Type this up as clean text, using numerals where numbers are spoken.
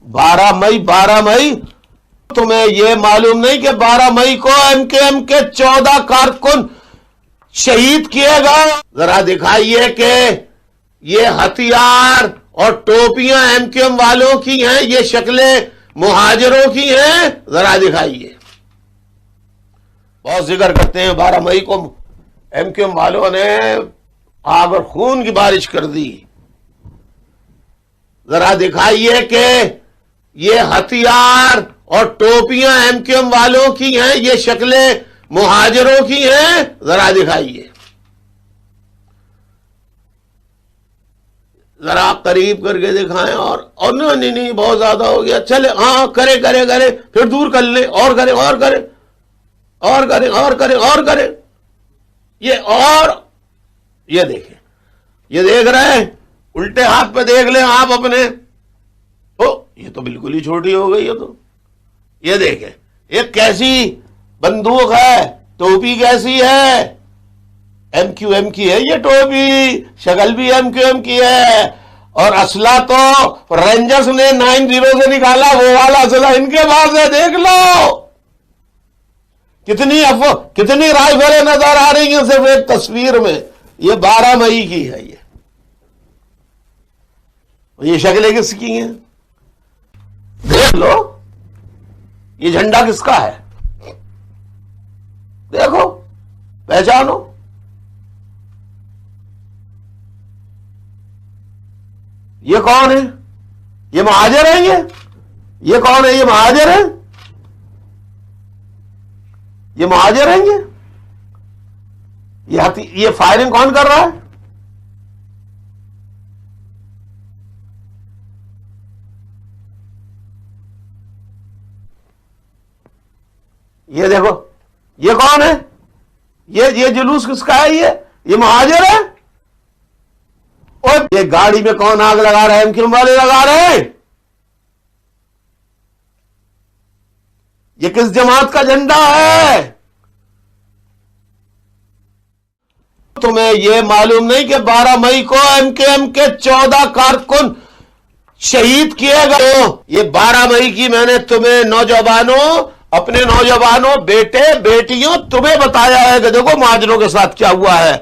12 मई तुम्हें यह मालूम नहीं कि 12 मई को एमकेएम के 14 कारकुन शहीद किए गए? जरा दिखाइए कि ये हथियार और टोपियां एमकेएम वालों की हैं, ये शक्लें मुहाजिरों की हैं, जरा दिखाइए। बहुत जिक्र करते हैं 12 मई को एमकेएम वालों ने आग और खून की बारिश कर दी। जरा दिखाइए कि ये हथियार और टोपियां एमकेएम वालों की हैं, ये शक्लें मुहाजिरों की हैं, जरा दिखाइए। जरा करीब करके दिखाएं। और नहीं बहुत ज्यादा हो गया, चले हाँ करे करे करे, फिर दूर कर ले, और करे और करे और करे और करे और करे। ये देखें, ये देख रहे हैं, उल्टे हाथ पे देख लें आप अपने। ये तो बिल्कुल ही छोटी हो गई है। तो ये देखें, एक कैसी बंदूक है, टोपी कैसी है, एमक्यूएम की है ये टोपी, शक्ल भी एमक्यूएम की है, और असला तो रेंजर्स ने 90 से निकाला, वो वाला असला इनके पास है। देख लो कितनी राइफलें नजर आ रही हैं सिर्फ एक तस्वीर में। ये 12 मई की है। ये शक्लें किसकी हैं देख लो। ये झंडा किसका है देखो, पहचानो। ये कौन है? ये महाजिर है। ये कौन है? ये महाजिर है। ये महाजिर है। ये फायरिंग कौन कर रहा है? ये देखो, ये कौन है? ये जुलूस किसका है? ये महाजिर है। और ये गाड़ी में कौन आग लगा रहा है? एमक्यूएम वाले लगा रहे हैं। ये किस जमात का झंडा है? तुम्हें यह मालूम नहीं कि 12 मई को एमकेएम के 14 कारकुन शहीद किए गए? ये 12 मई की मैंने तुम्हें नौजवानों, अपने नौजवानों, बेटे बेटियों, तुम्हें बताया है कि देखो महाजिरों के साथ क्या हुआ है।